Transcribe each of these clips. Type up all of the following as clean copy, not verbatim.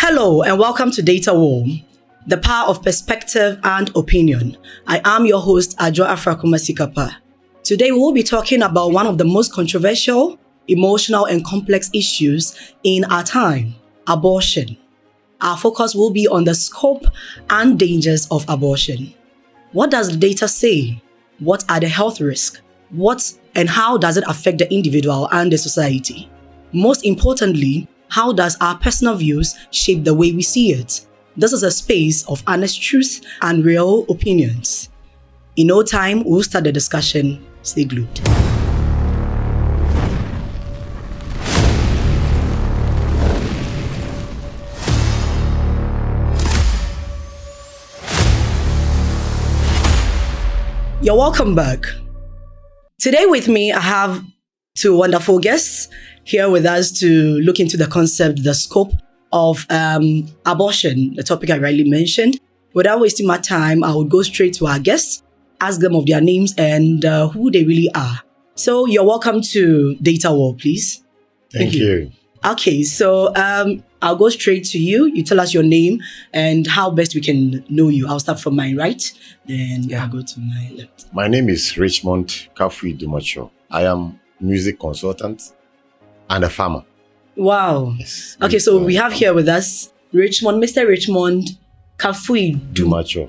Hello and welcome to DAYSTYLLE, the power of perspective and opinion. I am your host, ADZoone Afrakumasikapa. Today we will be talking about one of the most controversial, emotional and complex issues in our time, abortion. Our focus will be on the scope and dangers of abortion. What does the data say? What are the health risks? What and how does it affect the individual and the society? Most importantly, how does our personal views shape the way we see it? This is a space of honest truth and real opinions. In no time, we'll start the discussion. Stay glued. You're welcome back. Today with me, I have two wonderful guests here with us to look into the concept, the scope of abortion, the topic I rightly mentioned. Without wasting my time, I will go straight to our guests, ask them of their names and who they really are. So you're welcome to DAYSTYLLE, please. Thank you. Okay, so I'll go straight to you. You tell us your name and how best we can know you. I'll start from my right, then I'll go to my left. My name is Male Kaftan. I am music consultant and a farmer. Wow. Yes. Okay, so we have here with us Mr. Richmond Dumacho.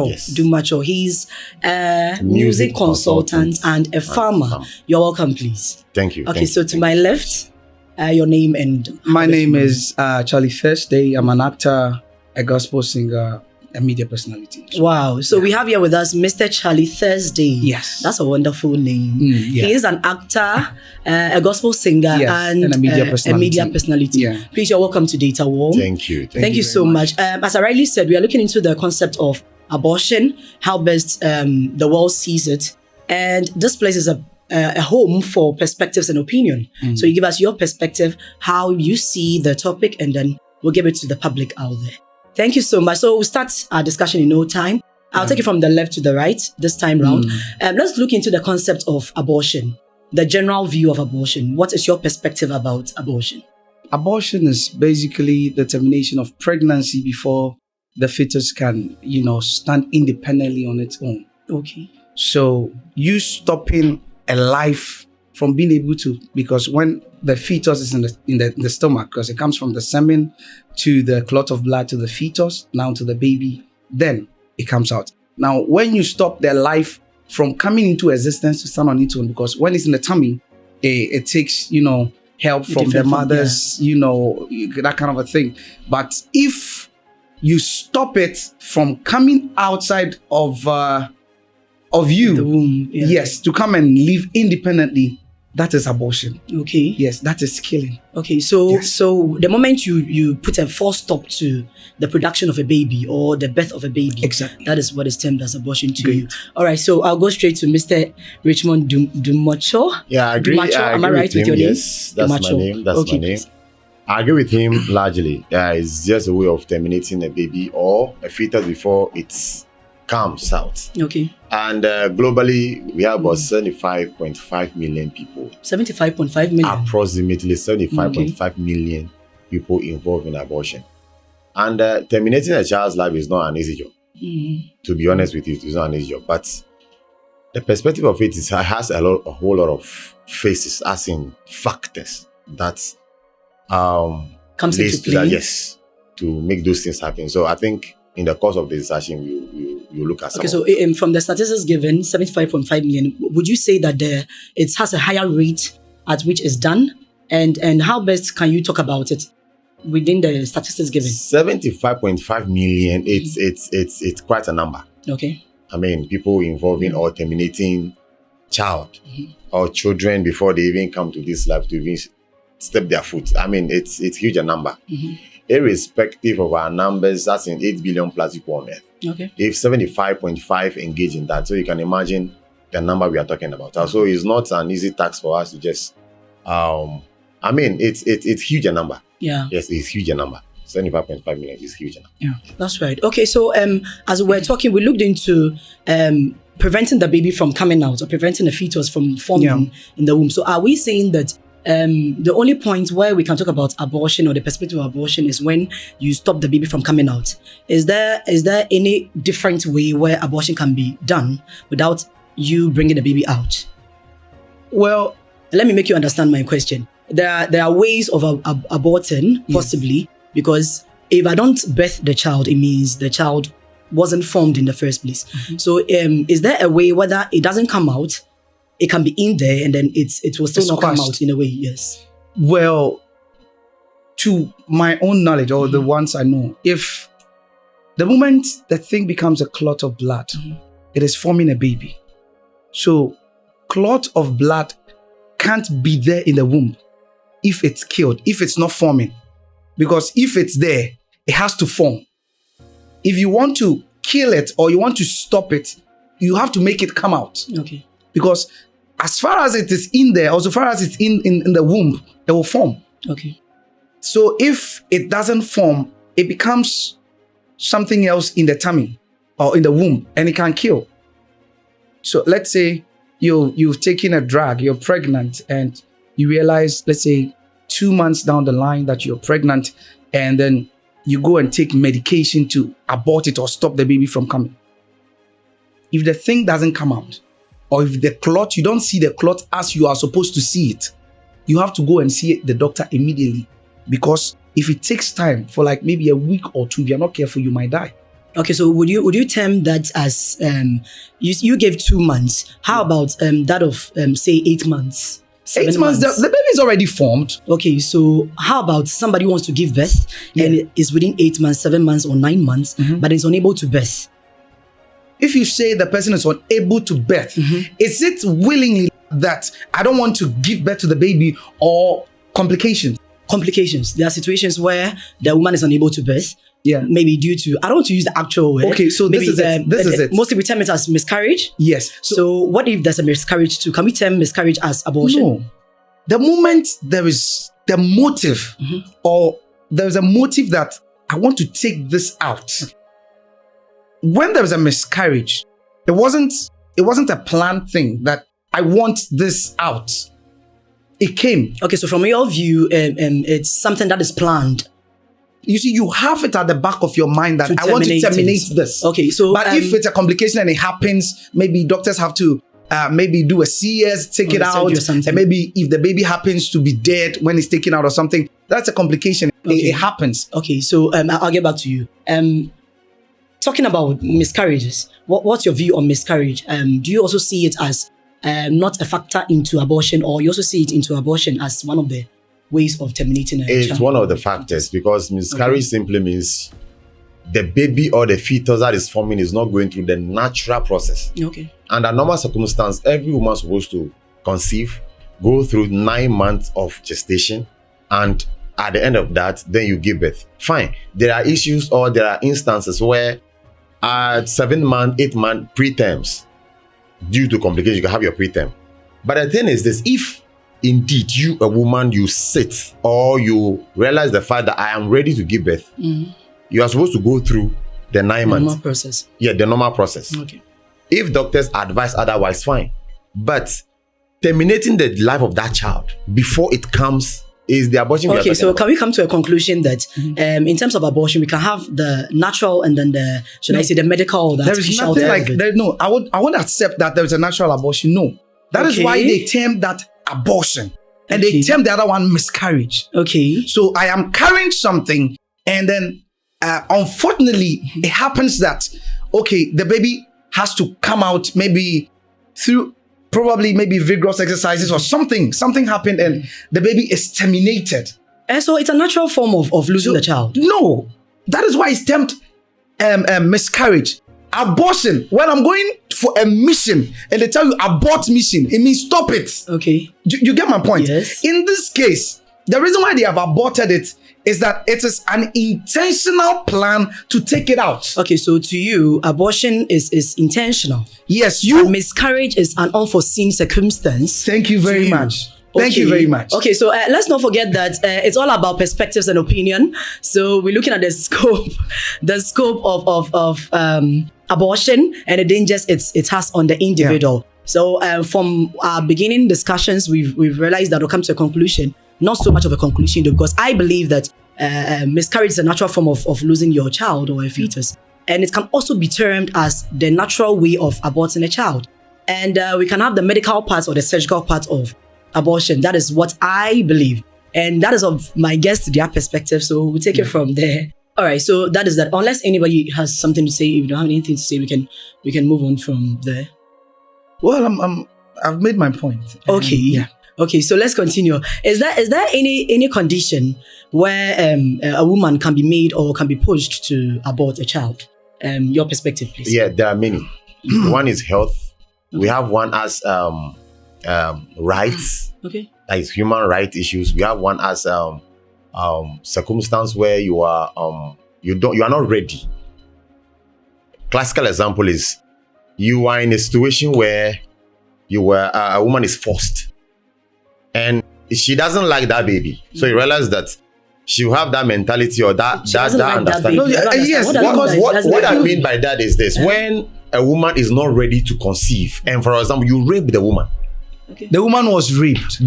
Yes. Dumacho. He's a music consultant and a farmer. You're welcome, please. Thank you. Okay, so to my left, your name and... My name is Charlie Thursday. I'm an actor, a gospel singer, a media personality. Wow. So we have here with us Mr. Charlie Thursday. Yes. That's a wonderful name. Yeah. He is an actor, a gospel singer, and a media personality. Yeah. Please, you're welcome to DAYSTYLLE. Thank you. Thank you so much. As I rightly said, we are looking into the concept of abortion, how best the world sees it. And this place is a home for perspectives and opinion. So you give us your perspective, how you see the topic, and then we'll give it to the public out there. Thank you so much. So we'll start our discussion in no time. I'll take it from the left to the right this time round. Let's look into the concept of abortion, the general view of abortion. What is your perspective about abortion? Abortion is basically the termination of pregnancy before the fetus can, stand independently on its own. Okay. So you stopping a life from being able to, because when the fetus is in the stomach, because it comes from the semen to the clot of blood to the fetus, now to the baby, then it comes out. Now, when you stop their life from coming into existence to stand on its own, because when it's in the tummy, it takes, help from the mothers, that kind of a thing. But if you stop it from coming outside of you, the womb, yes, to come and live independently, that is abortion. Okay. Yes, that is killing. Okay, so Yes. so the moment you put a full stop to the production of a baby or the birth of a baby, Exactly. that is what is termed as abortion to Great. you. All right, so I'll go straight to Mr. Richmond Dumacho. Yeah, I agree. Dumacho, am I right with your name? Yes, that's Dumacho. my name. That's Okay, my name. please. I agree with him largely. It's just a way of terminating a baby or a fetus before it comes out. Okay, And globally, we have about 75.5 million people. 75.5 million. Approximately 75.5 million people involved in abortion. And terminating a child's life is not an easy job. To be honest with you, it's not an easy job. But the perspective of it has a whole lot of faces, as in factors that Comes leads into to that, play. yes, to make those things happen. So I think in the course of the discussion, you look at some Okay, of so from the statistics given, 75.5 million, would you say that it has a higher rate at which it's done? And how best can you talk about it within the statistics given? 75.5 million. It's quite a number. Okay. I mean, people involving or terminating child or children before they even come to this life to even step their foot. I mean, it's huge a number. Irrespective of our numbers, that's in 8 billion plus people on earth. Okay. If 75.5 engage in that, so you can imagine the number we are talking about. So it's not an easy task for us to just, I mean, it's huge a number. Yeah. Yes, it's huge a number. 75.5 million is huge a number. Yeah, that's right. Okay, so as we were talking, we looked into preventing the baby from coming out or preventing the fetus from forming in the womb. So are we saying that the only point where we can talk about abortion or the perspective of abortion is when you stop the baby from coming out. Is there any different way where abortion can be done without you bringing the baby out? Well, let me make you understand my question. There are ways of aborting, possibly, because if I don't birth the child, it means the child wasn't formed in the first place. So is there a way whether it doesn't come out, it can be in there and then it will still not come out in a way? Yes. Well, to my own knowledge or the ones I know, if the moment the thing becomes a clot of blood, it is forming a baby. So clot of blood can't be there in the womb if it's killed, if it's not forming. Because if it's there, it has to form. If you want to kill it or you want to stop it, you have to make it come out. Okay. Because as far as it is in there, or so far as it's in the womb, it will form. Okay. So if it doesn't form, it becomes something else in the tummy or in the womb, and it can kill. So let's say you've taken a drug, you're pregnant, and you realize, let's say 2 months down the line that you're pregnant, and then you go and take medication to abort it or stop the baby from coming. If the thing doesn't come out, or if the clot, you don't see the clot as you are supposed to see it, you have to go and see the doctor immediately. Because if it takes time for like maybe a week or two, if you're not careful, you might die. Okay, so would you term that as you gave 2 months? How about that of say 8 months? 8 months, the baby is already formed. Okay, so how about somebody wants to give birth and it is within 8 months, 7 months, or 9 months, but is unable to birth? If you say the person is unable to birth, is it willingly that I don't want to give birth to the baby, or complications? Complications. There are situations where the woman is unable to birth. Yeah. Maybe due to, I don't want to use the actual word. Okay, so maybe, this is it. Mostly we term it as miscarriage. Yes. So what if there's a miscarriage too? Can we term miscarriage as abortion? No. The moment there is the motive, or there's a motive that I want to take this out. When there was a miscarriage, it wasn't a planned thing that I want this out. It came. Okay, so from your view, it's something that is planned. You see, you have it at the back of your mind that I want to terminate this. Okay, so but if it's a complication and it happens, maybe doctors have to maybe do a CS, take it out, and maybe if the baby happens to be dead when it's taken out or something, that's a complication. Okay. It happens. Okay, so I'll get back to you. Talking about miscarriages, what's your view on miscarriage? Do you also see it as not a factor into abortion, or you also see it into abortion as one of the ways of terminating a child? It's one of the factors, because miscarriage simply means the baby or the fetus that is forming is not going through the natural process. Okay. Under normal circumstance, every woman is supposed to conceive, go through 9 months of gestation, and at the end of that, then you give birth. Fine. There are issues, or there are instances where at 7 month, 8 month preterms, due to complications, you can have your preterm. But the thing is this: if indeed you, a woman, you sit or you realize the fact that I am ready to give birth, you are supposed to go through the 9 months. Normal process. Yeah, the normal process. Okay. If doctors advise otherwise, fine. But terminating the life of that child before it comes is the abortion. Okay, so can we come to a conclusion that in terms of abortion, we can have the natural and then the, I say, the medical, the artificial? There is nothing like, no, I won't accept that there is a natural abortion. No. That is why they term that abortion. And they term the other one miscarriage. Okay. So I am carrying something, and then unfortunately, it happens that, okay, the baby has to come out maybe through probably maybe vigorous exercises or something happened, and the baby is terminated. And so it's a natural form of losing the child. No, that is why it's termed miscarriage. Abortion, when I'm going for a mission and they tell you abort mission, it means stop it. Okay. You get my point? Yes. In this case, the reason why they have aborted it is that it is an intentional plan to take it out. Okay, so to you, abortion is intentional. Yes, and miscarriage is an unforeseen circumstance. Thank you very much. Thank you very much. Okay, so let's not forget that it's all about perspectives and opinion. So we're looking at the scope of abortion and the dangers it has on the individual. Yeah. So from our beginning discussions, we've realized that we'll come to a conclusion, not so much of a conclusion though, because I believe that miscarriage is a natural form of losing your child or a fetus. And it can also be termed as the natural way of aborting a child. And we can have the medical part or the surgical part of abortion. That is what I believe. And that is of my guests, their perspective. So we'll take it from there. All right. So that is that. Unless anybody has something to say, if you don't have anything to say, we can move on from there. Well, I've made my point. Okay. Yeah. Okay. So let's continue. Is there any condition where a woman can be made or can be pushed to abort a child? Your perspective, please. Yeah, there are many. One is health. We have one as rights. Okay. That is human rights issues. We have one as circumstance where you are not ready. Classical example is you are in a situation where a woman is forced and she doesn't like that baby. So you realize that she will have that mentality or that understanding. No, yes, what I mean by that is this: when a woman is not ready to conceive, and for example, you rape the woman. Okay. The woman was raped.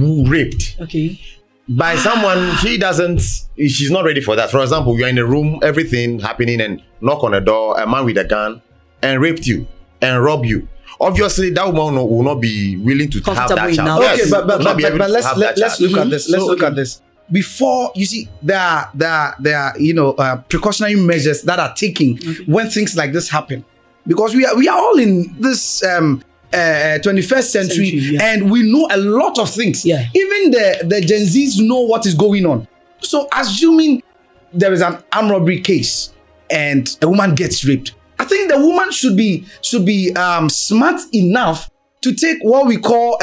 Okay. By someone, she's not ready for that. For example, you're in a room, everything happening, and knock on the door, a man with a gun, and raped you, and rob you. Obviously, that woman will not be willing to have that child. Okay, but let's look at this. Let's look at this. Before, you see, there are precautionary measures that are taken when things like this happen, because we are all in this 21st century, and we know a lot of things. Yeah. Even the Gen Zs know what is going on. So assuming there is an armed robbery case and a woman gets raped, I think the woman should be smart enough to take what we call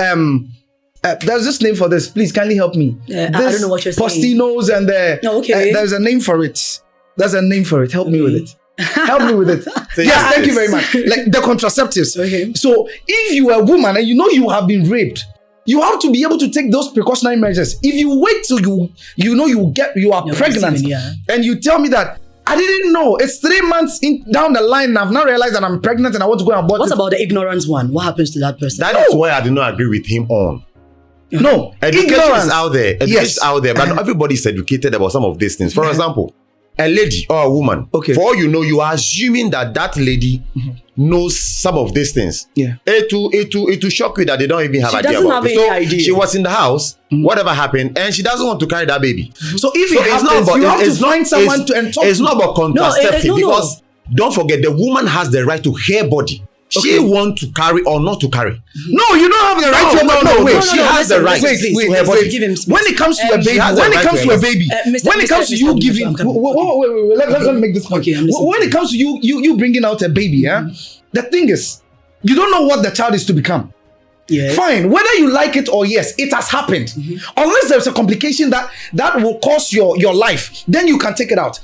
there's this name for this. Please kindly help me. I don't know what you're saying. Postinos and there's a name for it. There's a name for it. Help me with it. Help me with it. Yes, thank you very much. Like the contraceptives. Okay. So if you are a woman and you know you have been raped, you have to be able to take those precautionary measures. If you wait till you are pregnant, and you tell me that I didn't know, it's 3 months down the line and I've now realized that I'm pregnant and I want to go and abort. What about the ignorance one? What happens to that person? That is why I do not agree with him on. No, education is out there. Education is out there, but not everybody is educated about some of these things. For example, a lady or a woman. Okay. For all you know, you are assuming that lady knows some of these things. Yeah. It will shock you that they don't even have idea about it. So idea. She was in the house, whatever happened, and she doesn't want to carry that baby. So if it happens, you have to find someone to talk to. It's not about contraceptive because don't forget the woman has the right to her body. Okay. She want to carry or not to carry. No, you don't have the right to. No, wait. She has the right. Wait. When it comes to a baby, when it comes to you giving, wait. Let me make this point. When it comes to you bringing out a baby, the thing is, you don't know what the child is to become. Yes. Fine, whether you like it or yes, it has happened. Unless there's a complication that will cause your life, then you can take it out.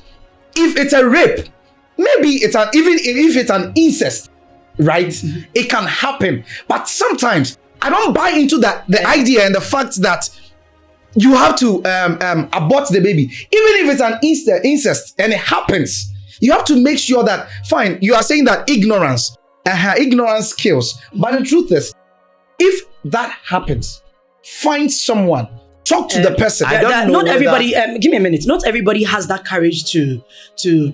If it's a rape, maybe even if it's an incest. Right? It can happen. But sometimes I don't buy into the idea and the fact that you have to abort the baby. Even if it's an incest and it happens, you have to make sure that, fine, you are saying that ignorance kills. But the truth is, if that happens, find someone. Talk to the person. I don't know. Not everybody. Give me a minute. Not everybody has that courage to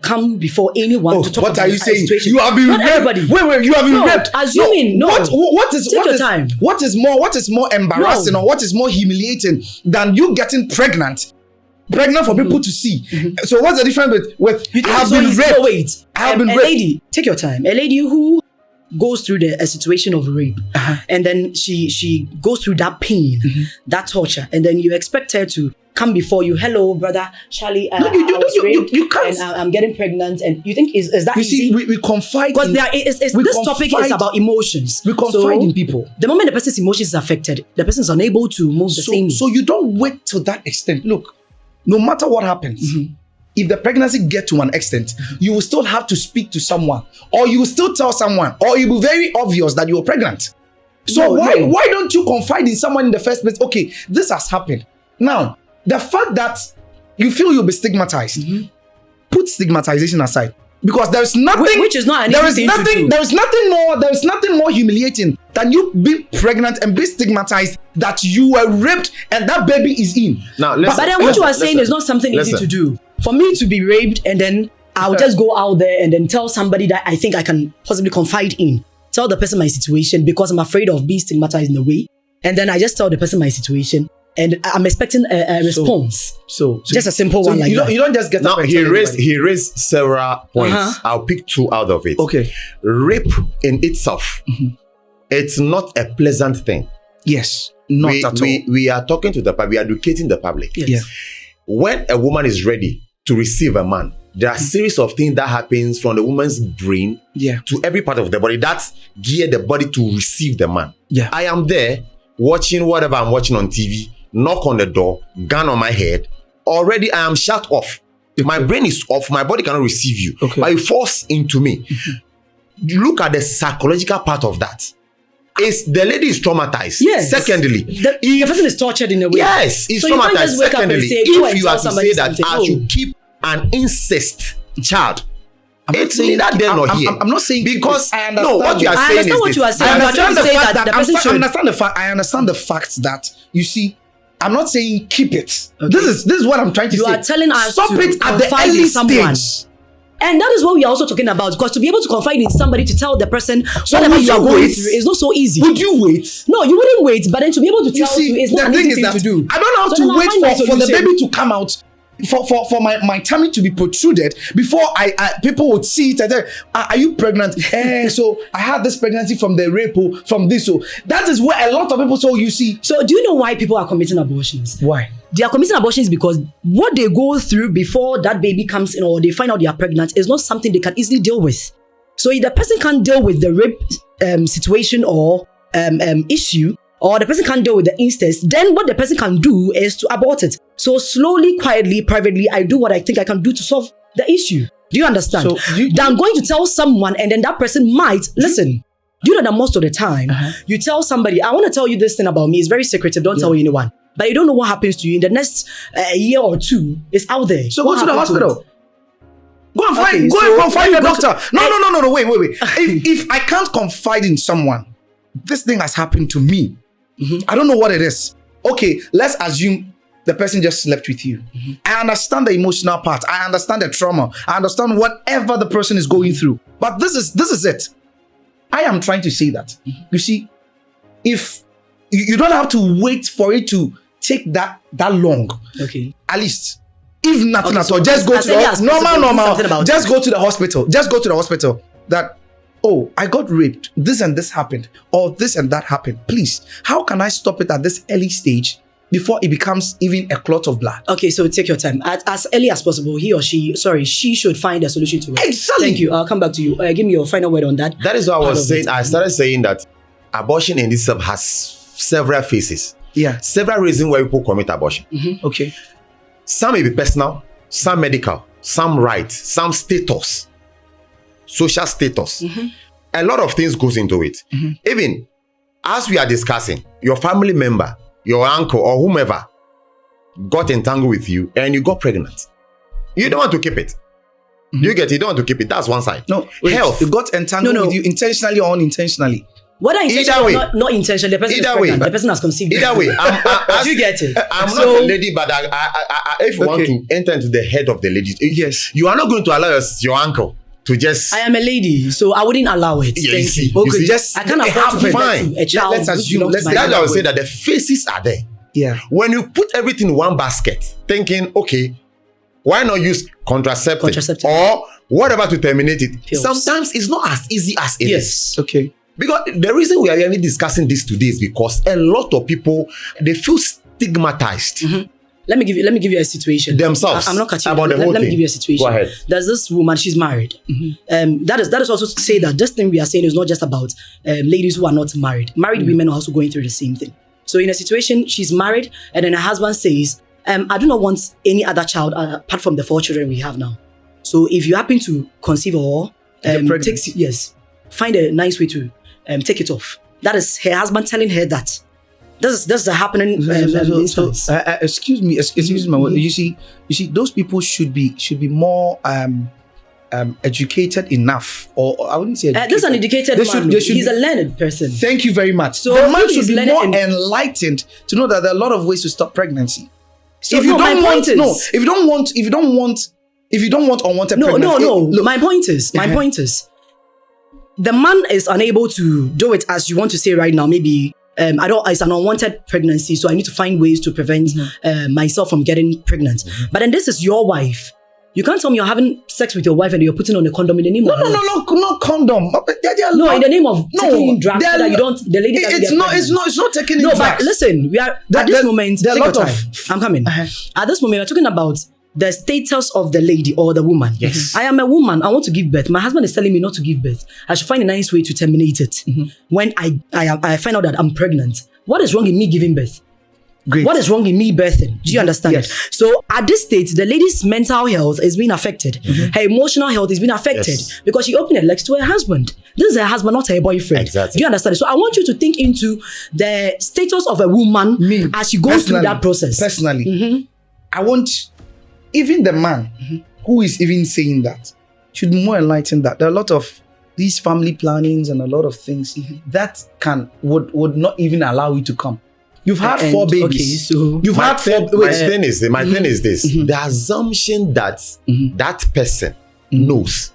come before anyone to talk about. What are you saying? Situation. You have been raped. Wait. You have been raped. Assuming no. What is more embarrassing or what is more humiliating than you getting pregnant for people to see? So what's the difference with I have been raped? No, wait. I have been raped. Lady, take your time. A lady who goes through a situation of rape, and then she goes through that pain, that torture, and then you expect her to come before you. Hello, brother Charlie. You can't. And I'm getting pregnant, and you think is that easy? See, we confide because this topic is about emotions. We confide in people. The moment the person's emotions is affected, the person is unable to move the same. So you don't wait to that extent. Look, no matter what happens. If the pregnancy gets to an extent, you will still have to speak to someone, or you will still tell someone, or it will be very obvious that you're pregnant. So why don't you confide in someone in the first place? Okay, this has happened. Now, the fact that you feel you'll be stigmatized, put stigmatization aside. Because there's nothing, which is not an easy thing to do. There is nothing more humiliating than you being pregnant and be stigmatized that you were raped and that baby is in. Now, listen, but then what you are saying is not something easy to do. For me to be raped and then I'll just go out there and then tell somebody that I think I can possibly confide in. Tell the person my situation because I'm afraid of being stigmatized in a way. And then I just tell the person my situation and I'm expecting a response. So just a simple one like that. You don't just get now, he raised several points. I'll pick 2 out of it. Okay. Rape in itself, it's not a pleasant thing. Yes. Not at all. We are talking to the public, we are educating the public. Yes. Yeah. When a woman is ready to receive a man, there are a series of things that happens from the woman's brain to every part of the body that gear the body to receive the man. Yeah. I am there watching whatever I'm watching on TV, knock on the door, gun on my head. Already I am shut off. Okay. My brain is off, my body cannot receive you. Okay. But you force into me. Look at the psychological part of that. The lady is traumatized. Yes. Secondly, the person is tortured in a way. Yes, it's so traumatized. Secondly, if you have to say that I should oh, keep an incest child, it's neither there nor here. I'm not saying because I understand. No, what you are saying is what you are saying. I understand the fact that you see. I'm not saying keep it. Okay. This is what I'm trying to say. You are telling us stop it at the early stage. And that is what we are also talking about, because to be able to confide in somebody to tell the person whatever you are going through is not so easy. Would you wait? No, you wouldn't wait, but then to be able to tell you is not an easy thing to do. I don't have to wait for the baby to come out, for my tummy to be protruded before people would see it and say, are you pregnant? So I had this pregnancy from the rape, from this. So that is where a lot of people, so you see. So do you know why people are committing abortions? Why? They are committing abortions because what they go through before that baby comes in or they find out they are pregnant is not something they can easily deal with. So if the person can't deal with the rape situation or issue, or the person can't deal with the incest, then what the person can do is to abort it. So slowly, quietly, privately, I do what I think I can do to solve the issue. Do you understand? So I'm going to tell someone and then that person might listen. Do you know that most of the time, you tell somebody, I want to tell you this thing about me. It's very secretive. Don't tell anyone. But you don't know what happens to you in the next year or two. It's out there. So go to the hospital. Go and find the doctor. No. Wait. if I can't confide in someone, this thing has happened to me. I don't know what it is. Okay, let's assume the person just slept with you. I understand the emotional part. I understand the trauma. I understand whatever the person is going through. But this is it. I am trying to say that. You see, if you don't have to wait for it to take that long. Okay. At least, if nothing at all, just go to the normal. Just go to the hospital. Just go to the hospital. That, oh, I got raped. This and this happened, or this and that happened. Please, how can I stop it at this early stage before it becomes even a clot of blood? Okay, so take your time. As early as possible, she should find a solution to it. Exactly. Thank you. I'll come back to you. Give me your final word on that. That is what I was saying. I started saying that abortion in itself has several phases. Yeah. Several reasons why people commit abortion. Okay. Some may be personal, some medical, some right, some status, social status. A lot of things goes into it. Even as we are discussing, your family member, your uncle or whomever got entangled with you and you got pregnant. You don't want to keep it. You don't want to keep it. That's one side. No. Health. You got entangled with you intentionally or unintentionally. Whether intentionally or not intentionally, the person is pregnant. The person has conceived. Either way, you get it. I'm not a lady, but if you want to enter into the head of the lady, yes, you are not going to allow your uncle to just. I am a lady, so I wouldn't allow it. Yeah, you see, I can't afford to fine. A child. Let's assume. That's why I would say that the faces are there. Yeah. When you put everything in one basket, thinking, okay, why not use contraceptive or whatever to terminate it? Pills. Sometimes it's not as easy as it is. Okay. Because the reason we are even discussing this today is because a lot of people, they feel stigmatized. Let me give you a situation. Themselves. I'm not cutting about you. Let me give you a situation. Go ahead. There's this woman, she's married. That is also to say that this thing we are saying is not just about ladies who are not married. Married women are also going through the same thing. So in a situation, she's married and then her husband says, I do not want any other child apart from the 4 children we have now. So if you happen to conceive or find a nice way to take it off. That is her husband telling her that. This is a happening instance. Excuse me. You see, those people should be more educated enough, or I wouldn't say educated. This is an educated man. He's a learned person. Thank you very much. So the man should be more enlightened to know that there are a lot of ways to stop pregnancy. So if you don't want unwanted pregnancy. No. My point is, the man is unable to do it as you want to say right now. Maybe it's an unwanted pregnancy, so I need to find ways to prevent myself from getting pregnant. But then this is your wife. You can't tell me you're having sex with your wife and you're putting on a condom in the name of not condom. No, in the name of taking drugs so that you don't. The lady it's not taking drugs. But listen, we are at this moment. There are a lot of. I'm coming. At this moment, we're talking about the status of the lady or the woman. Yes. I am a woman. I want to give birth. My husband is telling me not to give birth. I should find a nice way to terminate it. When I find out that I'm pregnant, what is wrong in me giving birth? Great. What is wrong in me birthing? Do you understand? Yes. So at this stage, the lady's mental health is being affected. Her emotional health is being affected because she opened her legs to her husband. This is her husband, not her boyfriend. Exactly. Do you understand? So I want you to think into the status of a woman as she goes through that process. Personally, I want even the man who is even saying that should be more enlightened that there are a lot of these family plannings and a lot of things that would not even allow you to come. You've had 4 babies. Okay, so you've had 4. My thing is this: the assumption that that person knows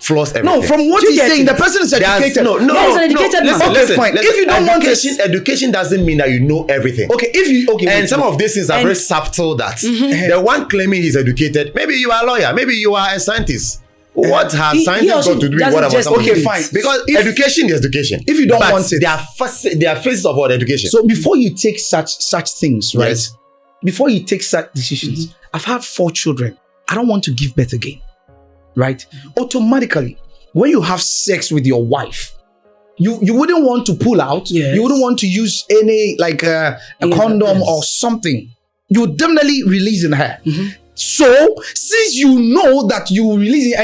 flaws everything. No, from what he's saying, the person is educated. He's an educated man. Listen, fine. If you don't want education doesn't mean that you know everything. Okay, and some of these things are very subtle. That the one claiming he's educated, maybe you are a lawyer, maybe you are a scientist. What has science got to do with what about something? Okay, fine. Because education is education. If you don't want it, there are phases of what education. So before you take such things, right? Yes. Before you take such decisions, I've had 4 children. I don't want to give birth again, right? Automatically, when you have sex with your wife, you wouldn't want to pull out. Yes. You wouldn't want to use any a condom or something. You would definitely release in her. So, since you know that you release it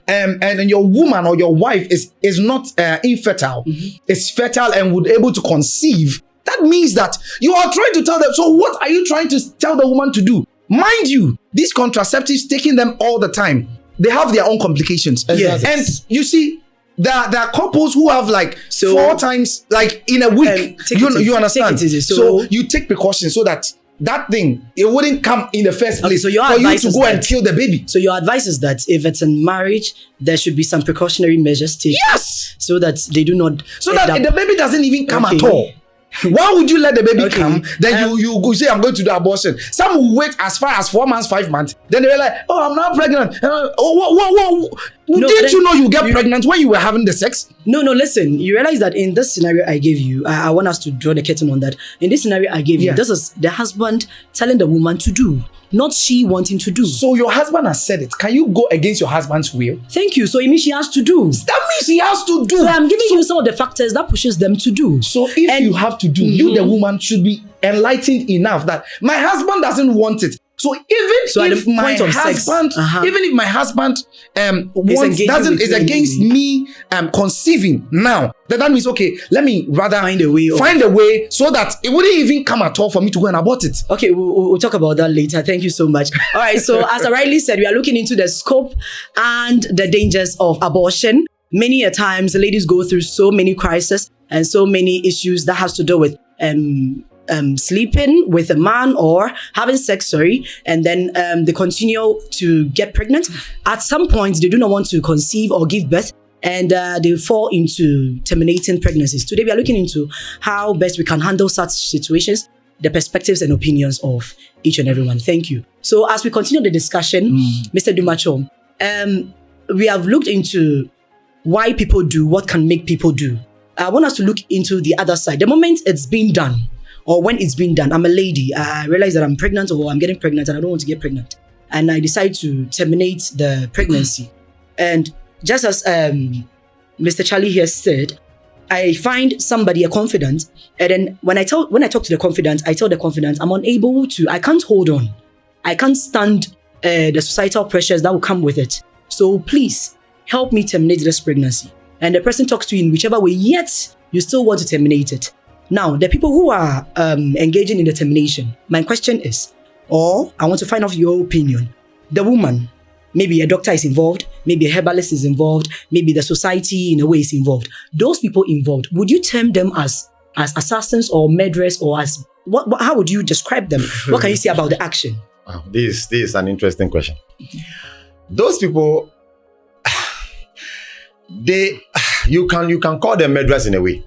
and your woman or your wife is not infertile, is fertile and would able to conceive, that means that you are trying to tell them. So, what are you trying to tell the woman to do? Mind you, these contraceptives, taking them all the time, they have their own complications. Yes. And you see, there are couples who have 4 times in a week. You understand? So you take precautions so that thing, it wouldn't come in the first place so your for you advice to is go and kill the baby. So your advice is that if it's in marriage, there should be some precautionary measures taken. Yes! So that they do not... So that the baby doesn't even come at all. Why would you let the baby come? Then you go say, I'm going to do abortion. Some will wait as far as 4 months, 5 months. Then they're like, oh, I'm not pregnant. Didn't you know you get pregnant when you were having the sex? No, listen. You realize that in this scenario I gave you, I want us to draw the curtain on that. In this scenario I gave you, this is the husband telling the woman to do, not she wanting to do. So your husband has said it. Can you go against your husband's will? Thank you. So it means she has to do. That means he has to do. So I'm giving you some of the factors that pushes them to do. So if you have to do, you the woman should be enlightened enough that my husband doesn't want it. So even if my husband is against me conceiving now, then that means okay, let me rather find a way so that it wouldn't even come at all for me to go and abort it. Okay, we'll talk about that later. Thank you so much. All right, so as I rightly said, we are looking into the scope and the dangers of abortion. Many a times, ladies go through so many crises and so many issues that has to do with sleeping with a man or having sex, and then they continue to get pregnant. At some point, they do not want to conceive or give birth, and they fall into terminating pregnancies. Today, we are looking into how best we can handle such situations, the perspectives and opinions of each and everyone. Thank you. So as we continue the discussion, Mr. Dumacho, we have looked into why people do, what can make people do. I want us to look into the other side. The moment it's being done, or when it's been done, I'm a lady, I realize that I'm pregnant or I'm getting pregnant and I don't want to get pregnant. And I decide to terminate the pregnancy. And just as Mr. Charlie here said, I find somebody, a confidant, and then when I talk to the confidant, I tell the confidant, I'm unable to, I can't hold on. I can't stand the societal pressures that will come with it. So please help me terminate this pregnancy. And the person talks to you in whichever way, yet you still want to terminate it. Now, the people who are engaging in the termination, my question is, or I want to find out your opinion. The woman, maybe a doctor is involved, maybe a herbalist is involved, maybe the society in a way is involved. Those people involved, would you term them as assassins or murderers, or as what? How would you describe them? What can you say about the action? Wow, this is an interesting question. Those people, you can call them murderers in a way.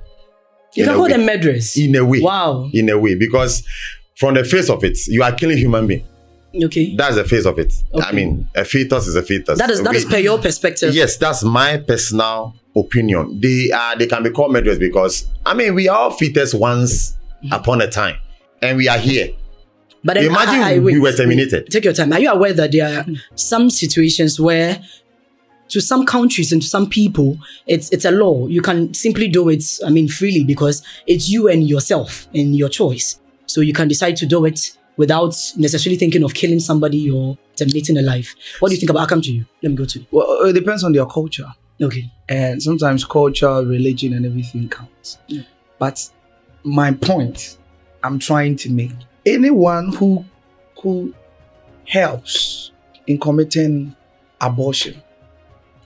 You can call them murderers in a way. Wow. In a way, because from the face of it, you are killing human being. Okay. That's the face of it. Okay. I mean, a fetus is a fetus. That is per your perspective. Yes, that's my personal opinion. They can be called murderers because, I mean, we are all fetus once upon a time, and we are here. But then, imagine we were terminated. Take your time. Are you aware that there are some situations where, to some countries and to some people, it's a law. You can simply do it, I mean, freely, because it's you and yourself and your choice. So you can decide to do it without necessarily thinking of killing somebody or terminating a life. What do you think about? I'll come to you. Let me go to you. Well, it depends on their culture. Okay. And sometimes culture, religion, and everything counts. Yeah. But my point I'm trying to make, anyone who helps in committing abortion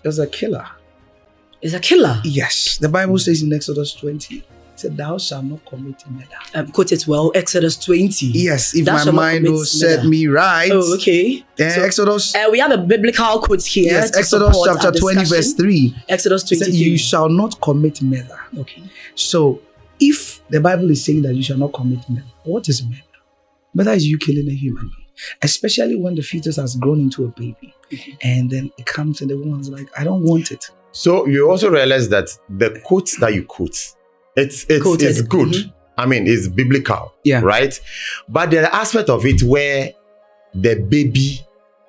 is a killer. Is a killer? Yes. The Bible says in Exodus 20, it said, thou shalt not commit murder. Quote it well, Exodus 20. Yes, if Thou my shalt not mind will commit set murder. me right. Oh, okay. So, Exodus. We have a biblical quote here. Yes, to Exodus support chapter our 20 discussion. verse 3. Exodus 20. Said, you shall not commit murder. Okay. So, if the Bible is saying that you shall not commit murder, what is murder? Murder is you killing a human being, especially when the fetus has grown into a baby, and then it comes and the woman's like, I don't want it. So you also realize that the quote that you quote, it's good. Mm-hmm. I mean, it's biblical, Yeah. right? But there are aspects of it where the baby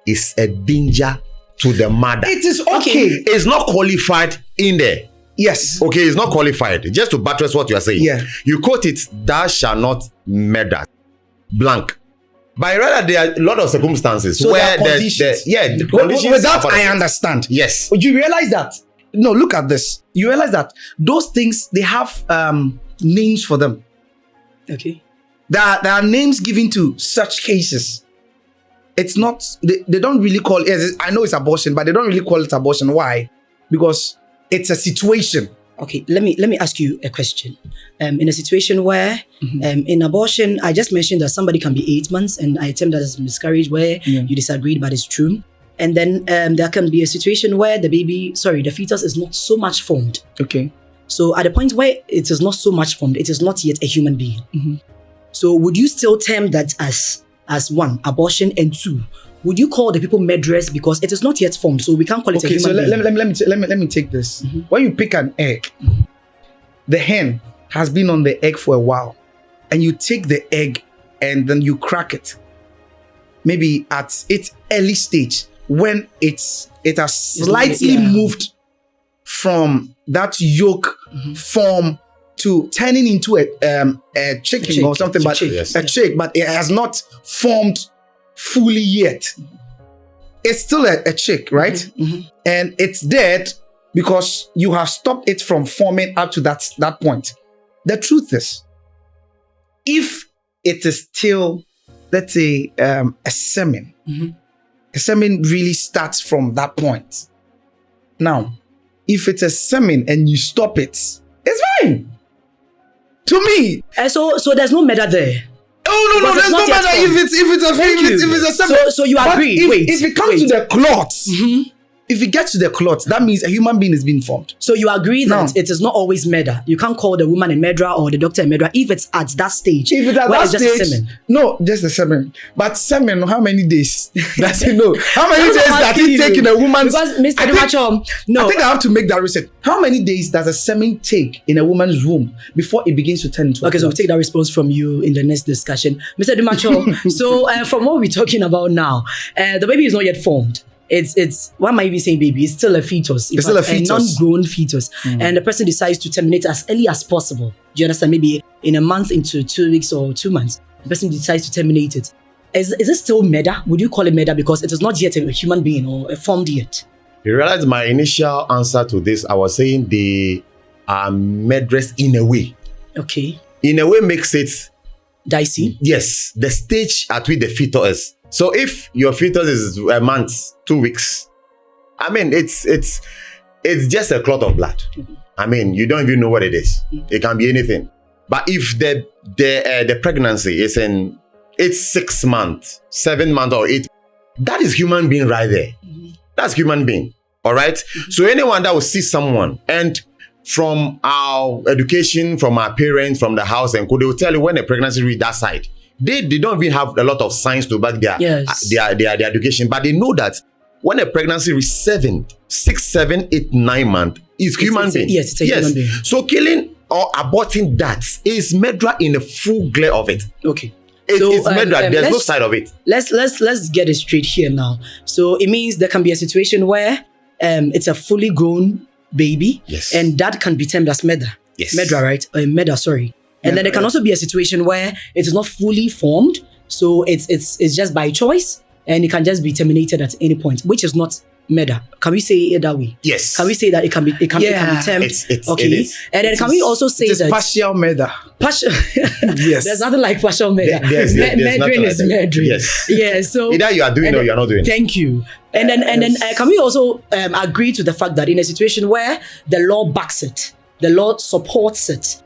is a danger to the mother. It is okay. It's not qualified in there. Yes. Okay, it's not qualified. Just to buttress what you are saying. Yeah. You quote it, thou shalt not murder. Blank. But rather, there are a lot of circumstances So where there are conditions. the With conditions. that, are- I understand. Yes. But you realize that? No, look at this. You realize that those things, they have names for them. Okay. There are names given to such cases. It's not, they don't really call it, I know it's abortion, but they don't really call it abortion. Why? Because it's a situation. Okay, let me ask you a question. In a situation where, in abortion, I just mentioned that somebody can be 8 months, and I term that as miscarriage, where you disagreed, but it's true. And then there can be a situation where the fetus is not so much formed. Okay. So at the point where it is not so much formed, it is not yet a human being. Mm-hmm. So would you still term that as one, abortion, and two, would you call the people murderers because it is not yet formed? So we can't call it a Okay, human so being. let me take this. When you pick an egg, the hen has been on the egg for a while, and you take the egg and then you crack it. Maybe at its early stage, when it has slightly moved from that yolk form to turning into a chicken or something, but a chick, but it has not formed fully yet. It's still a chick, right? And it's dead because you have stopped it from forming up to that point. The truth is, if it is still, let's say, a semen, a semen really starts from that point. Now, if it's a semen and you stop it, it's fine. To me. So there's no murder there. Oh no, there's no matter if it's a female, if it's a semen. So you agree? If it comes to the clots, if it gets to the clots, that means a human being is being formed. So you agree that it is not always murder. You can't call the woman a murderer or the doctor a murderer if it's at that stage. If it's at that stage, stage, just a semen. no, just a semen. But semen, how many days does it know? How many days does it take in a woman's? Because Mr. Dumacho, I think I have to make that research. How many days does a semen take in a woman's womb before it begins to turn into? Okay, so we'll take that response from you in the next discussion, Mr. Dumacho. So from what we're talking about now, the baby is not yet formed. It's why am I even saying baby? It's still a fetus. It's still a fetus. A non-grown fetus. And the person decides to terminate as early as possible. Do you understand? Maybe in a month, into 2 weeks or 2 months, the person decides to terminate it. Is it still murder? Would you call it murder because it is not yet a human being or formed yet? You realize my initial answer to this, I was saying they are murderers in a way. Okay. In a way makes it dicey. Yes, the stage at which the fetus is So if your fetus is a month, 2 weeks, I mean, it's just a clot of blood. I mean, you don't even know what it is. It can be anything. But if the pregnancy is it's 6 months, 7 months, or 8, that is human being right there. That's human being. All right. So anyone that will see someone, and from our education, from our parents, from the house, and they will tell you when a pregnancy reach that side, they don't even have a lot of science to back their education, but they know that when a pregnancy reach 6, 7, 8, 9 months, is human being. Yes, it's a human being. So killing or aborting that is murder in the full glare of it. Okay. It's murder. There's no side of it. Let's get it straight here now. So it means there can be a situation where it's a fully grown baby, yes, and that can be termed as murder. Yes, murder, right? Murder, sorry. And then there can also be a situation where it is not fully formed, so it's just by choice, and it can just be terminated at any point, which is not murder. Can we say it that way? Yes. Can we say that it can be termed? Okay. It is. And then can we also say that partial murder? Partial. Yes. There's nothing like partial murder. Murdering is murdering. Yes. Yeah. So either you are doing or you are not doing. Thank you. And then can we also agree to the fact that in a situation where the law backs it, the law supports it,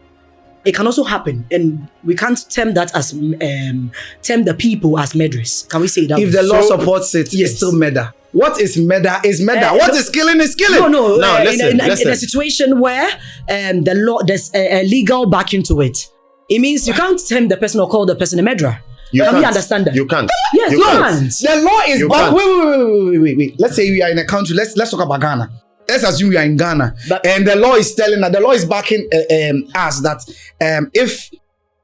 it can also happen, and we can't term that as term the people as murderers. Can we say that? If the law supports it, yes, it's still murder. What is murder is murder. What is killing is killing. No. Listen. In a situation where the law, there's a legal backing to it, it means you can't term the person or call the person a murderer. Can we understand that? You can't. Yes, you can't. The law is wait. Let's say we are in a country. Let's talk about Ghana. Let's assume we are in Ghana, and the law is telling that the law is backing us that if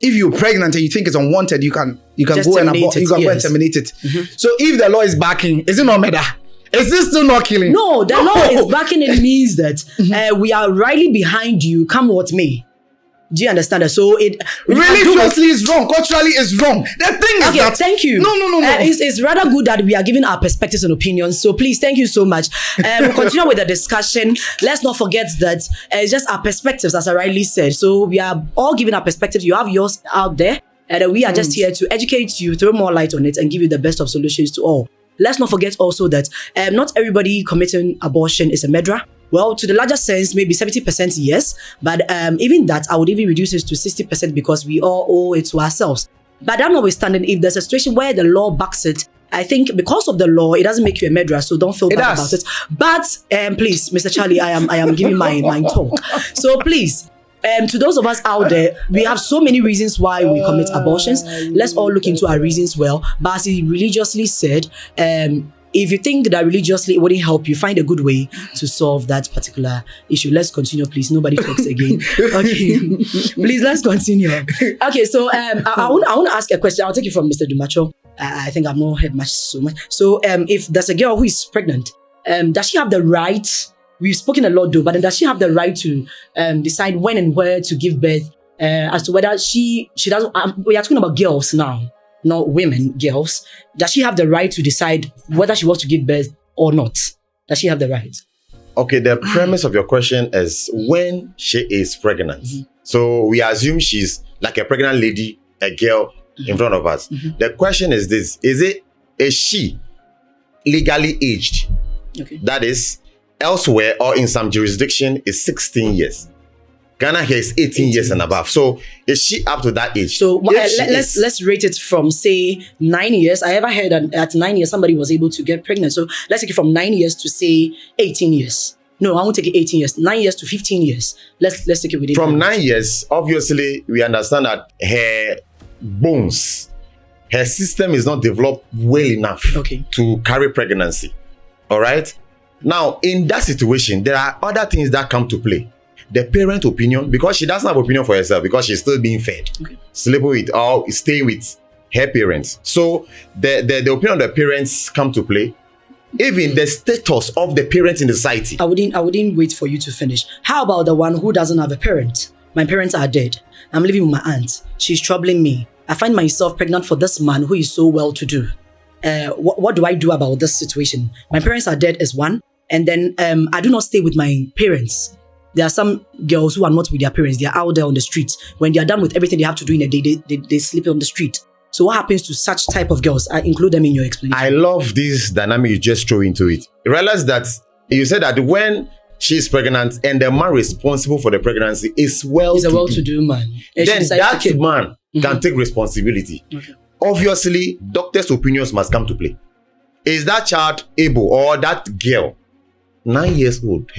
you're pregnant and you think it's unwanted, you can go and abort. You can go and terminate it. So if the law is backing, is it not murder? Is this still not killing? No, the law is backing it means that we are rightly behind you, come what may. Do you understand that? So it religiously is wrong, culturally is wrong. The thing is that thank you. No. It's rather good that we are giving our perspectives and opinions. So please, thank you so much. We'll continue with the discussion. Let's not forget that it's just our perspectives, as I rightly said. So we are all giving our perspectives. You have yours out there, and we are just here to educate you, throw more light on it, and give you the best of solutions to all. Let's not forget also that not everybody committing abortion is a murderer. Well, to the larger sense, maybe 70% yes, but even that, I would even reduce it to 60% because we all owe it to ourselves. But that notwithstanding, if there's a situation where the law backs it, I think because of the law, it doesn't make you a murderer, so don't feel bad about it. But please, Mr. Charlie, I am giving my talk. So please, to those of us out there, we have so many reasons why we commit abortions. Let's all look into our reasons well. But as he religiously said, if you think that religiously it wouldn't help you, find a good way to solve that particular issue. Let's continue, please. Nobody talks again. Okay. Please, let's continue. Okay, so I want to ask a question. I'll take it from Mr. Dumacho. I think I've not heard so much. So if there's a girl who is pregnant, does she have the right? We've spoken a lot though, but then does she have the right to decide when and where to give birth? As to whether she doesn't. We are talking about girls now. Not women, girls. Does she have the right to decide whether she wants to give birth or not? Does she have the right? Okay, the premise of your question is when she is pregnant. So we assume she's like a pregnant lady, a girl in front of us. The question is this: is she legally aged? Okay. That is, elsewhere or in some jurisdiction is 16 years. Ghana here is 18 years and above. So is she up to that age? So let's rate it from say 9 years. I ever heard that at 9 years somebody was able to get pregnant. So let's take it from 9 years to say 18 years. No, I won't take it 18 years. 9 years to 15 years. Let's take it with it. From 9 years, obviously we understand that her bones, her system is not developed well enough to carry pregnancy. All right. Now in that situation, there are other things that come to play. The parent opinion, because she doesn't have opinion for herself, because she's still being fed, sleeping with or staying with her parents. So the opinion of the parents come to play. Even the status of the parents in the society. I wouldn't wait for you to finish. How about the one who doesn't have a parent? My parents are dead. I'm living with my aunt. She's troubling me. I find myself pregnant for this man who is so well-to-do. What do I do about this situation? My parents are dead is one. And then I do not stay with my parents. There are some girls who are not with their parents. They are out there on the streets. When they are done with everything they have to do in a day, they sleep on the street. So what happens to such type of girls? I include them in your explanation. I love this dynamic you just throw into it. Realize that you said that when she's pregnant and the man responsible for the pregnancy is He's a well-to-do man. And then that man Mm-hmm. can take responsibility. Okay. Obviously, doctors' opinions must come to play. Is that child able, or that girl, 9 years old,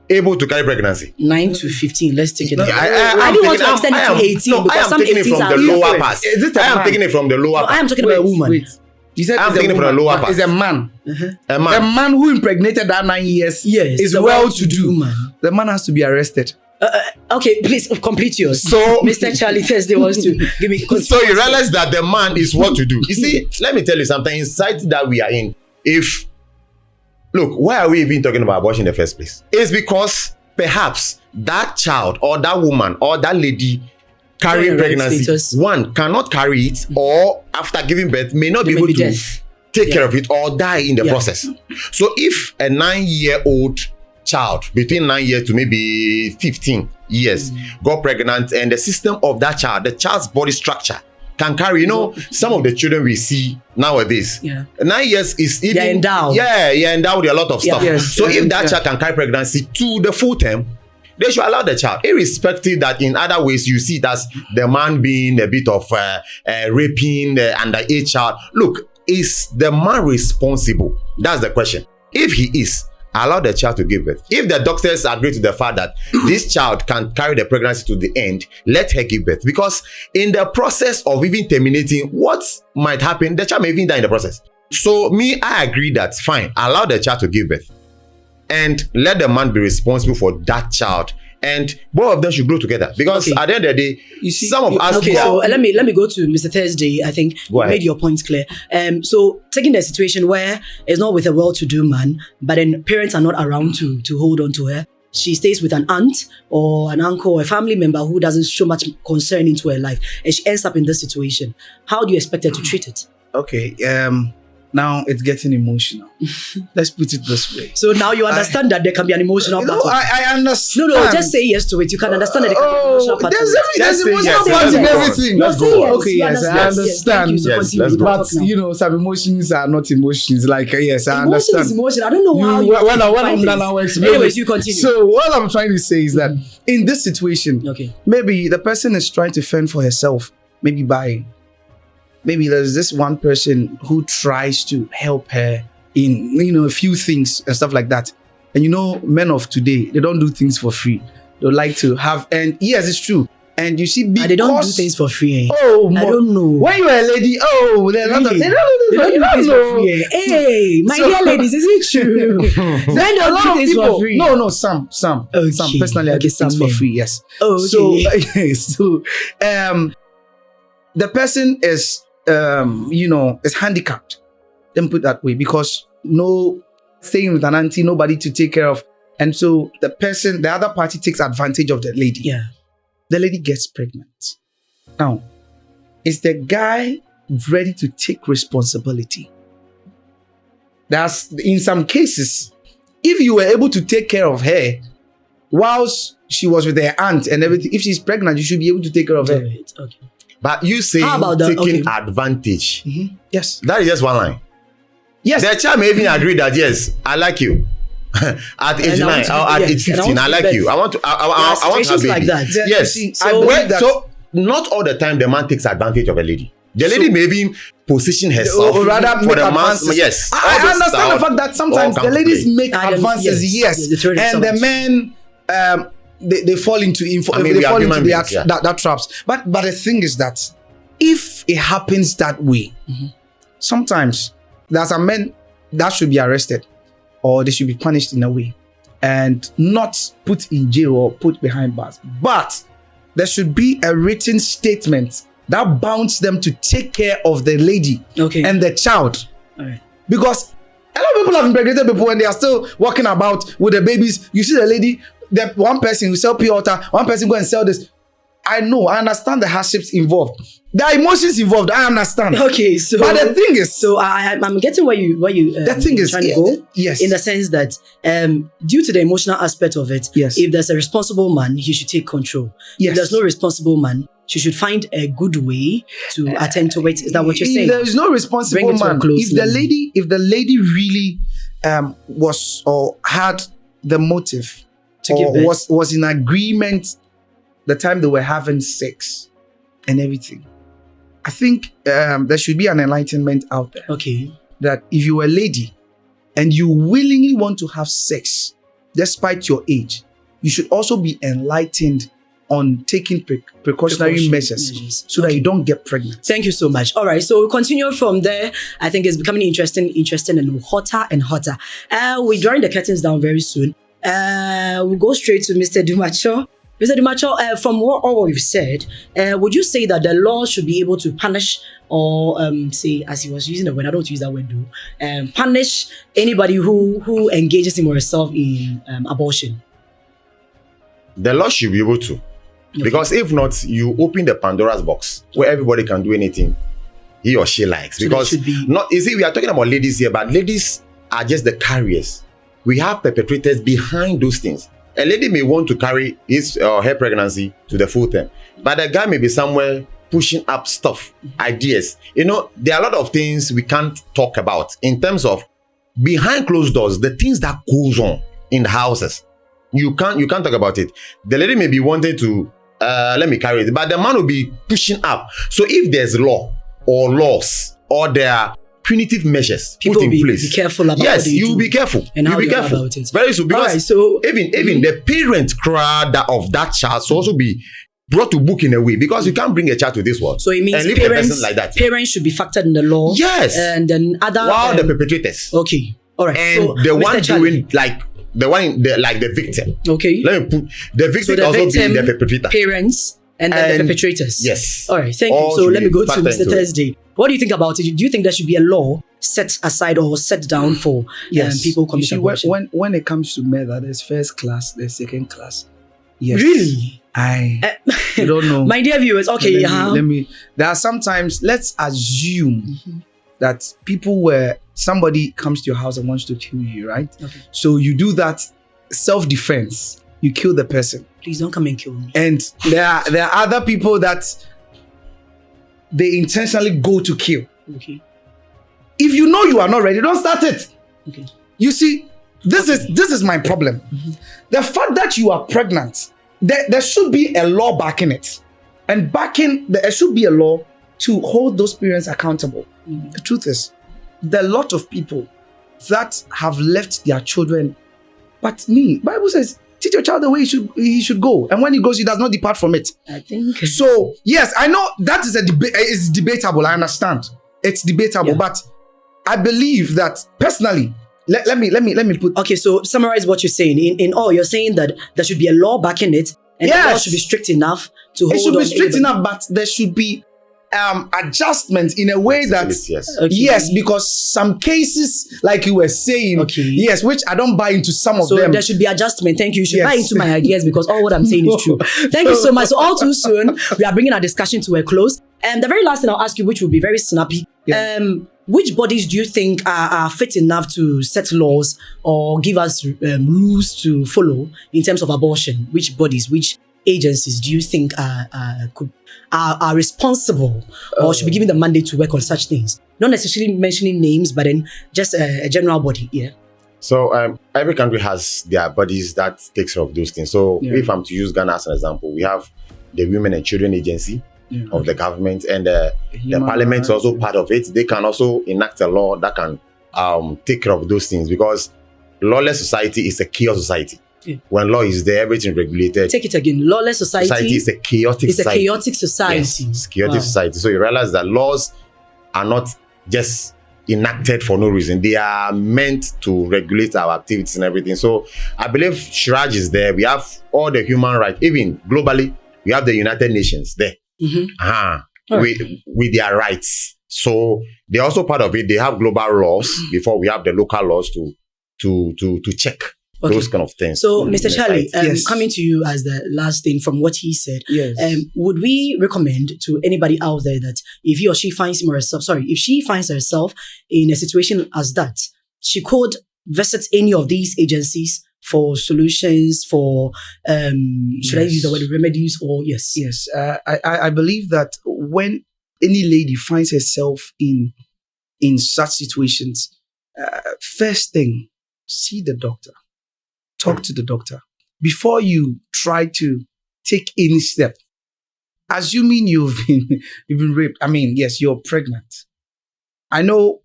able to carry pregnancy? 9 to 15. Let's take it. No, I didn't want to extend it to 18 No, I because am some taking it 18s from are the lower different. part. Is it a I am man? taking it from the lower No, part. I am talking about a woman. Wait. You said I'm it's a taking it from the woman, lower but part. it's a man. A A man. man who impregnated that 9 years Yes, is the well-to-do. man. The man has to be arrested. Okay, please complete yours. So- Mr. Charlie Thursday wants to give me. So you realize that the man is what to do. You see, let me tell you something. In society that we are in, look, why are we even talking about abortion in the first place? It's because perhaps that child or that woman or that lady carrying Right, pregnancy, status. one cannot carry it, or after giving birth may not There be may able be to death. take Yeah. care of it or die in the Yeah. process. So if a 9-year-old child between 9 years to maybe 15 years got pregnant, and the system of that child, the child's body structure can carry, some of the children we see nowadays, Yeah. 9 years is even, They're endowed. Yeah, you're endowed with a lot of Yeah. stuff. Yes. So if that Yeah. child can carry pregnancy to the full term, they should allow the child, irrespective that in other ways you see it as the man being a bit of raping the underage child. Look, is the man responsible? That's the question. If he is, allow the child to give birth. If the doctors agree to the fact that this child can carry the pregnancy to the end, let her give birth. Because in the process of even terminating, what might happen, the child may even die in the process. So I agree that fine, allow the child to give birth. And let the man be responsible for that child. And both of them should grow together. Because Okay. at the end of the day, You see- some of us... Okay, so let me go to Mr. Thursday. I think Go you ahead. made your points clear. So taking the situation where it's not with a well-to-do man, but then parents are not around to hold on to her. She stays with an aunt or an uncle or a family member who doesn't show much concern into her life, and she ends up in this situation. How do you expect her to treat it? Okay. Now it's getting emotional. Let's put it this way. So now you understand that there can be an emotional No, part. of it. I understand. No, just say yes to it. You can understand that there can be an emotional part. of it. there's Let's say emotional yes, part let's in go on. everything. Let's No, go say on. yes. Okay, You yes, I understand. Yes, understand. thank you. So Yes, continue. let's We go can on. talk now. Some emotions are not emotions. Like, yes, I Emotion understand. is emotion. I don't know how you when I'm define done, things. I'll explain. Anyways, it. you continue. So what I'm trying to say is that in this situation, Okay. maybe the person is trying to fend for herself. Maybe there's this one person who tries to help her in a few things and stuff like that. And men of today, they don't do things for free. They like to have, and yes, it's true. And you see, because They don't do things for free. Oh, I don't know. When you're a lady, there are a lot of, Really? they They don't don't do things know. for free. Hey, my So- dear ladies, is it true? They Then a don't lot do of things people. for free. No, some. Okay. Some personally, I Okay, do things some for men. free. Yes. Oh, okay. So the person is is handicapped. Let me put it that way, because staying with an auntie, nobody to take care of, and so the other party takes advantage of the lady. Yeah. The lady gets pregnant. Now, is the guy ready to take responsibility? That's in some cases, if you were able to take care of her whilst she was with her aunt and everything, if she's pregnant, you should be able to take care of her. Right. Okay. But you say How about that? taking Okay. advantage. Yes. That is just one line. Yes. The child may even agree that, yes, I like you. At age And I 9 want to or be- at yes, age and I 15, want I to like be you. best. I want to There are have a situations baby. like that. Yes. See, So- I believe that. So not all the time the man takes advantage of a lady. The lady may even position herself or rather for make the man. advances. Yes. I All those understand the stuff fact that sometimes all the come to ladies play. make And advances, yes, yes, they throw and the themselves. men they fall into I mean, they we are fall into human their beings, yeah. that traps. But the thing is that if it happens that way, sometimes there are some men that should be arrested or they should be punished in a way and not put in jail or put behind bars. But there should be a written statement that bounds them to take care of the lady Okay. and the child. All right. Because a lot of people have impregnated people and they are still walking about with the babies. You see the lady, the one person who sell pure water, one person go and sell this. I know, I understand the hardships involved. There are emotions involved, I understand. Okay. So, But the thing is, so I'm getting where you the thing is, trying to go. yes. In the sense that due to the emotional aspect of it, Yes. if there's a responsible man, he should take control. Yes. If there's no responsible man, she should find a good way to attend to it. Is that what you're saying? There is no responsible man. If the lady really was or had the motive to or give birth, was in agreement the time they were having sex and everything, I think there should be an enlightenment out there. Okay. That if you're a lady and you willingly want to have sex despite your age, you should also be enlightened on taking precautionary measures so that you don't get pregnant. Thank you so much. All right, so we'll continue from there. I think it's becoming interesting and hotter and hotter. We're drawing the curtains down very soon. We'll go straight to Mr. Dumacho. Mr. Dumacho, from what all you've said, would you say that the law should be able to punish or say, as he was using the word, I don't use that word though, punish anybody who engages him or herself in abortion? The law should be able to. Okay. Because if not, you open the Pandora's box where everybody can do anything he or she likes. So because you see, we are talking about ladies here, but ladies are just the carriers. We have perpetrators behind those things. A lady may want to carry his or her pregnancy to the full term, but the guy may be somewhere pushing up stuff, ideas. You know, there are a lot of things we can't talk about in terms of behind closed doors, the things that goes on in the houses. You can't talk about it. The lady may be wanting to let me carry it, but the man will be pushing up. So if there's law or laws or there are punitive measures people put in place, be careful about yes, what you be careful. And you how be you careful about it. Very soon, because right, so even the parent crowd of that child should also be brought to book in a way, because you can't bring a child to this world. So it means and leave a person like that. Parents should be factored in the law. Yes. And then other the perpetrators. Okay. All right. And so, the Mr. one Charlie, doing the victim. Okay. Let me put the victim, so also victim, being the perpetrator. Parents and then the perpetrators. Yes. All right. Thank you. So let me go to Mr. into Thursday. What do you think about it? Do you think there should be a law set aside or set down for people committing abortion? When it comes to murder, there's first class, there's second class. Yes. Really? I don't know. My dear viewers, okay. Let me. There are sometimes, let's assume that somebody comes to your house and wants to kill you, right? Okay. So you do that self-defense. You kill the person. Please don't come and kill me. And there are other people that they intentionally go to kill. Okay. If you know you are not ready, don't start it. Okay. You see, this is my problem. The fact that you are pregnant, there should be a law backing it. And there should be a law to hold those parents accountable. The truth is, there are a lot of people that have left their children. But Bible says, teach your child the way he should go. And when he goes, he does not depart from it. I think. So, yes, I know that is it's debatable. I understand. It's debatable. But I believe that personally, let me put. Okay, so summarize what you're saying. In all, you're saying that there should be a law backing it, and the law should be strict enough to hold on. It should be strict enough, but there should be adjustments in a way that yes, because some cases, like you were saying, yes, which I don't buy into some of them. So there should be adjustment. Thank you. You should buy into my ideas, because all what I'm saying is true. Thank you so much. So all too soon, we are bringing our discussion to a close. And the very last thing I'll ask you, which will be very snappy, which bodies do you think are fit enough to set laws or give us rules to follow in terms of abortion? Which bodies, which agencies do you think are responsible or should be given the mandate to work on such things? Not necessarily mentioning names, but then just a general body. Yeah. So every country has their bodies that takes care of those things. So if I'm to use Ghana as an example, we have the Women and Children Agency of the government, and the parliament is also part of it. They can also enact a law that can take care of those things, because lawless society is a chaos society. When law is there, everything regulated. Take it again. Lawless society is a chaotic society. It's a chaotic society. Yes, it's a chaotic society. So you realize that laws are not just enacted for no reason. They are meant to regulate our activities and everything. So I believe Shiraj is there. We have all the human rights. Even globally, we have the United Nations there. With their rights. So they're also part of it. They have global laws before we have the local laws to check those kind of things. So, Mr. Charlie, coming to you as the last thing from what he said, would we recommend to anybody out there that if he or she finds if she finds herself in a situation as that, she could visit any of these agencies for solutions, for should I use the word remedies or yes? Yes. I believe that when any lady finds herself in such situations, first thing, see the doctor. Talk to the doctor before you try to take any step. Assuming you've been raped. I mean, yes, you're pregnant. I know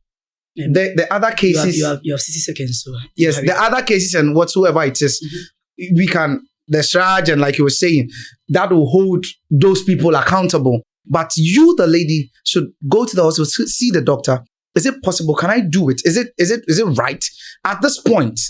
the other cases. You have 60 seconds. So yes, the other cases and whatsoever it is, we can, the charge and like you were saying, that will hold those people accountable. But you, the lady, should go to the hospital, see the doctor. Is it possible? Can I do it? Is it right? At this point,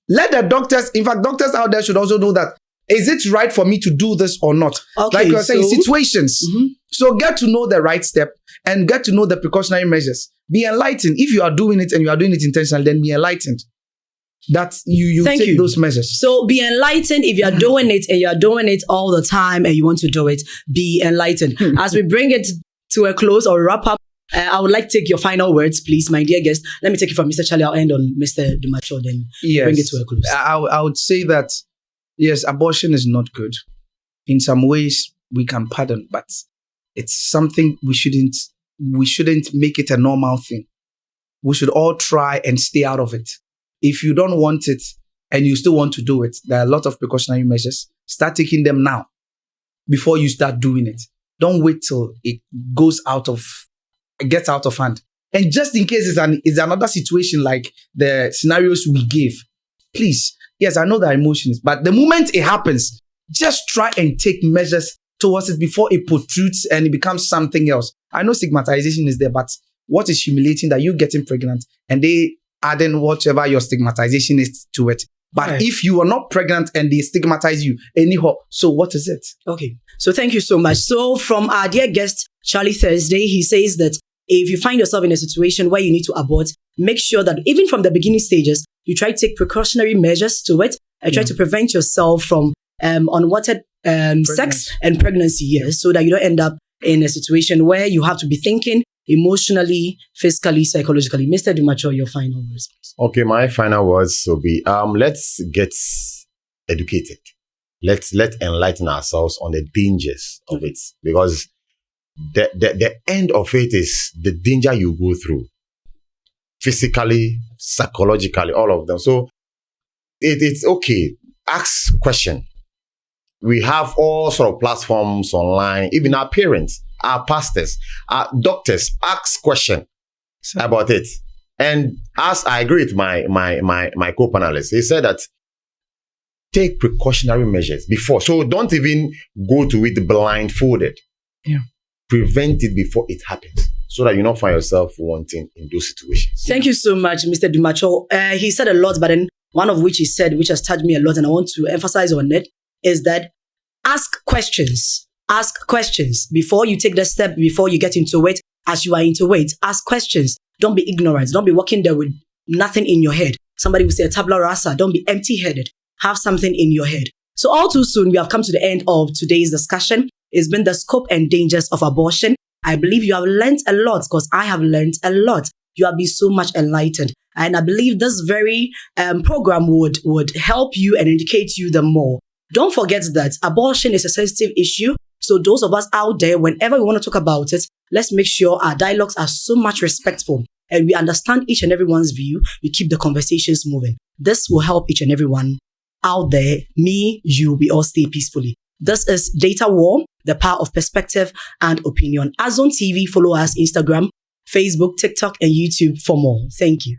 let the doctors, in fact, doctors out there should also know that, is it right for me to do this or not? Okay, like you're saying, situations. So get to know the right step and get to know the precautionary measures. Be enlightened. If you are doing it and you are doing it intentionally, then be enlightened. That you take those measures. So be enlightened. If you are doing it and you are doing it all the time and you want to do it, be enlightened. As we bring it to a close or wrap up, I would like to take your final words, please, my dear guest. Let me take it from Mr. Charlie. I'll end on Mr. Dumacho, then bring it to a close. I would say that, yes, abortion is not good. In some ways, we can pardon, but it's something we shouldn't make it a normal thing. We should all try and stay out of it. If you don't want it and you still want to do it, there are a lot of precautionary measures. Start taking them now before you start doing it. Don't wait till it gets out of hand. And just in case it's another situation like the scenarios we gave, please, yes, I know there are emotions, but the moment it happens, just try and take measures towards it before it protrudes and it becomes something else. I know stigmatization is there, but what is humiliating that you getting pregnant and they adding whatever your stigmatization is to it. But if you are not pregnant and they stigmatize you anyhow, so what is it? Okay. So thank you so much. So from our dear guest, Charlie Thursday, he says that if you find yourself in a situation where you need to abort, make sure that even from the beginning stages, you try to take precautionary measures to it and try to prevent yourself from unwanted sex and pregnancy, yes, so that you don't end up in a situation where you have to be thinking emotionally, physically, psychologically. Mr. Dumacho, your final words, please. Okay, my final words will be, let's get educated. Let's enlighten ourselves on the dangers of it, because the end of it is the danger you go through physically, psychologically, all of them. So it's okay. Ask question. We have all sort of platforms online, even our parents, our pastors, our doctors, ask question about it. And as I agree with my co-panelist, he said that take precautionary measures before. So don't even go to it blindfolded. Yeah. Prevent it before it happens, so that you don't find yourself wanting in those situations. Thank you so much, Mr. Dumacho. He said a lot, but then one of which he said, which has touched me a lot, and I want to emphasize on it, is that ask questions. Ask questions before you take the step, before you get into it. As you are into it, ask questions. Don't be ignorant. Don't be walking there with nothing in your head. Somebody will say a tabula rasa. Don't be empty-headed. Have something in your head. So all too soon, we have come to the end of today's discussion. It's been the scope and dangers of abortion. I believe you have learned a lot, because I have learned a lot. You have been so much enlightened. And I believe this very program would help you and educate you the more. Don't forget that abortion is a sensitive issue. So those of us out there, whenever we want to talk about it, let's make sure our dialogues are so much respectful and we understand each and everyone's view. We keep the conversations moving. This will help each and everyone out there. Me, you, we all stay peacefully. This is Data War, the power of perspective and opinion. ADZoone TV, follow us Instagram, Facebook, TikTok, and YouTube for more. Thank you.